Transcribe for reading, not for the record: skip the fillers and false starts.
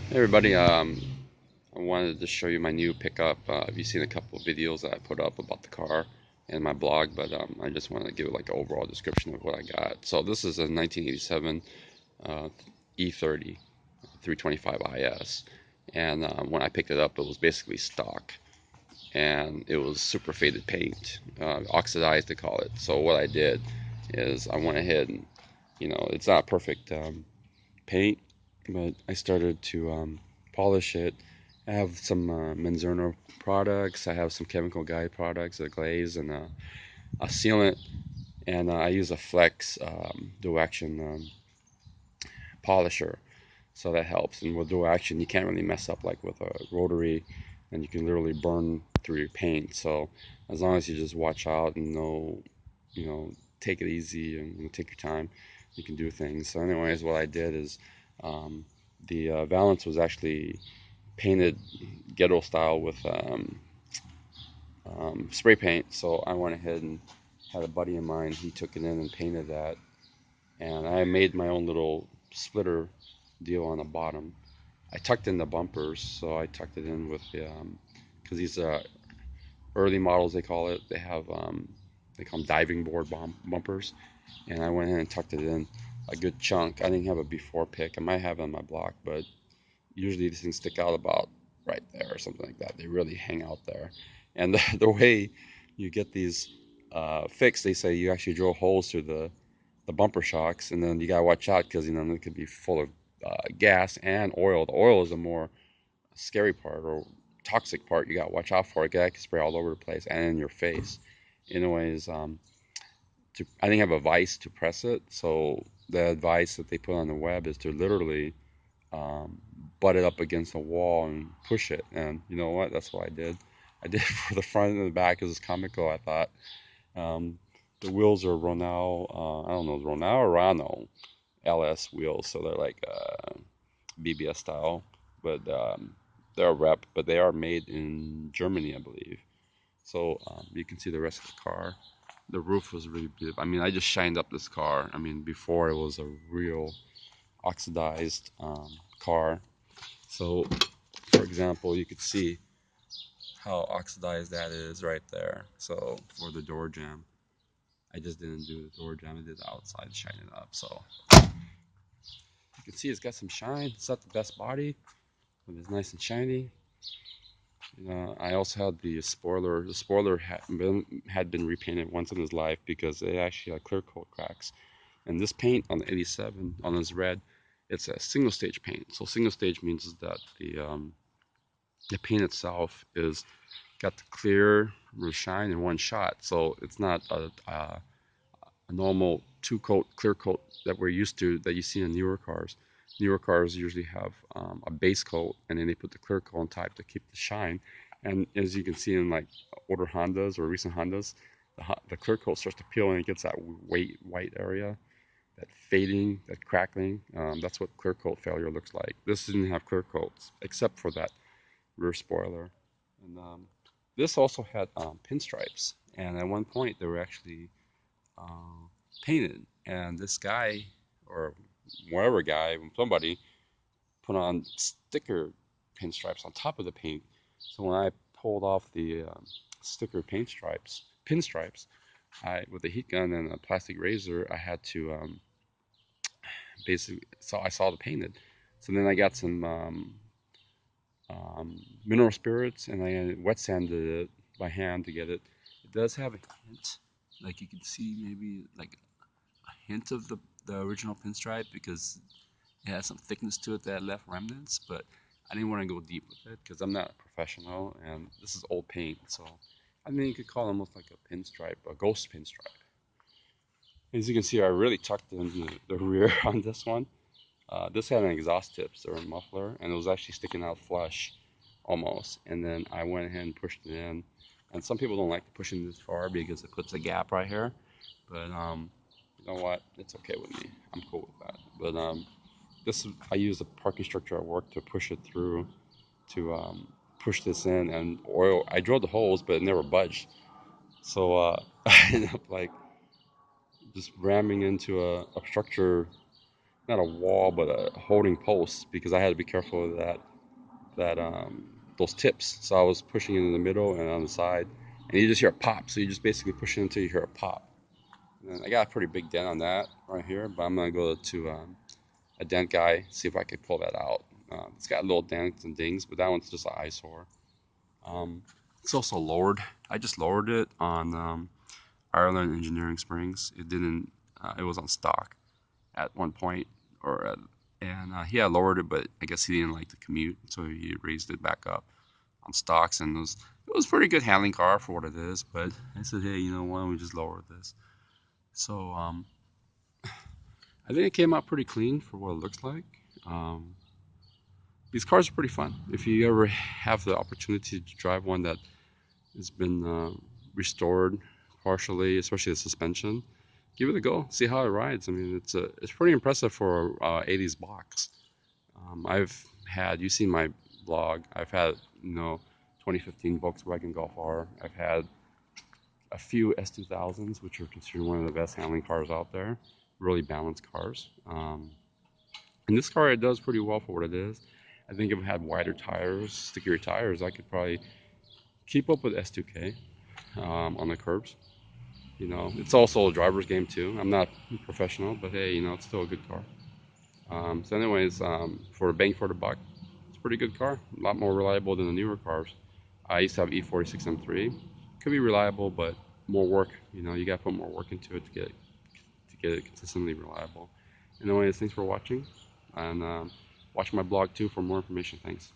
Hey everybody, I wanted to show you my new pickup. You've seen a couple of videos that I put up about the car and my blog, but I just wanted to give it like an overall description of what I got. So this is a 1987 uh, E30 325 IS, and when I picked it up, it was basically stock, and it was super faded paint, oxidized they call it. So what I did is I went ahead and, it's not perfect paint, but I started to polish it. I have some Menzerno products. I have some chemical guide products, a glaze and a sealant, and I use a Flex dual action polisher, so that helps. And with dual action, you can't really mess up like with a rotary, and you can literally burn through your paint. So as long as you just watch out and take it easy and take your time, you can do things. So anyways, what I did is um, the Valance was actually painted ghetto style with spray paint. So I went ahead and had a buddy of mine. He took it in and painted that, and I made my own little splitter deal on the bottom. I tucked in the bumpers, so I tucked it in with the because these early models they call it. They call them diving board bumpers, and I went in and tucked it in a good chunk. I didn't have a before pick. I might have it on my block, but usually these things stick out about right there or something like that. They really hang out there. And the way you get these fixed, they say you actually drill holes through the bumper shocks, and then you gotta watch out because it could be full of gas and oil. The oil is the more scary part or toxic part. You gotta watch out for it. That can spray all over the place and in your face. Anyways, I think I have a vise to press it. So the advice that they put on the web is to literally um, butt it up against the wall and push it. And you know what? That's what I did. I did it for the front and the back. It was comical, I thought. Um, the wheels are Ronal, I don't know, Ronal or Rano LS wheels. So they're like BBS style, but they're a rep, but they are made in Germany, I believe. So you can see the rest of the car. The roof was really beautiful. I mean, I just shined up this car. I mean, before it was a real oxidized car. So, for example, you could see how oxidized that is right there. So, for the door jamb, I just didn't do the door jamb, I did the outside, shine it up. So, you can see it's got some shine. It's not the best body, but it's nice and shiny. I also had the spoiler. The spoiler had been repainted once in his life because it actually had clear coat cracks. And this paint on the 87, on this red, it's a single stage paint. So single stage means that the paint itself is got the clear shine in one shot. So it's not a normal two coat clear coat that we're used to that you see in newer cars. Newer cars usually have a base coat and then they put the clear coat on top to keep the shine. And as you can see in like older Hondas or recent Hondas, the clear coat starts to peel and it gets that white area, that fading, that crackling. That's what clear coat failure looks like. This didn't have clear coats except for that rear spoiler. And this also had pinstripes. And at one point, they were actually uh, painted. And this guy, or whatever guy, somebody put on sticker pinstripes on top of the paint. So when I pulled off the sticker pinstripes, with a heat gun and a plastic razor, I had to basically, so I saw the painted. So then I got some mineral spirits and I wet sanded it by hand to get it. It does have a hint, like you can see maybe like a hint of the original pinstripe because it has some thickness to it that left remnants, but I didn't want to go deep with it because I'm not a professional and this is old paint. So I mean, you could call it almost like a pinstripe, a ghost pinstripe. As you can see, I really tucked in the rear on this one. This had an exhaust tips or a muffler, and it was actually sticking out flush almost. And then I went ahead and pushed it in. And some people don't like pushing this far because it puts a gap right here. But you know what? It's okay with me. I'm cool with that. But I used a parking structure at work to push it through to push this in and oil. I drilled the holes, but it never budged. So I ended up like just ramming into a structure not a wall, but a holding post, because I had to be careful of that those tips. So I was pushing it in the middle and on the side, and you just hear a pop. So you just basically push it until you hear a pop. And I got a pretty big dent on that right here, but I'm gonna go to a dent guy, see if I can pull that out. It's got little dents and dings, but that one's just an eyesore. Um, it's also lowered. I just lowered it on Ireland Engineering Springs. It didn't. It was on stock at one point, and he had lowered it, but I guess he didn't like the commute, so he raised it back up on stocks, and it was a pretty good handling car for what it is. But I said, hey, why don't we just lower this? So I think it came out pretty clean for what it looks like. Um, these cars are pretty fun. If you ever have the opportunity to drive one that has been restored partially, especially the suspension, give it a go. See how it rides. I mean, it's pretty impressive for a 80s box. I've had, you see my blog, I've had 2015 Volkswagen Golf R. I've had a few S2000s, which are considered one of the best handling cars out there. Really balanced cars. And this car, it does pretty well for what it is. I think if it had wider tires, stickier tires, I could probably keep up with S2K on the curbs. It's also a driver's game too. I'm not professional, but hey, it's still a good car. So anyways, for a bang for the buck, it's a pretty good car. A lot more reliable than the newer cars. I used to have E46 M3. Could be reliable, but more work. You got to put more work into it to get it consistently reliable. Anyways, thanks for watching, and watch my blog too for more information. Thanks.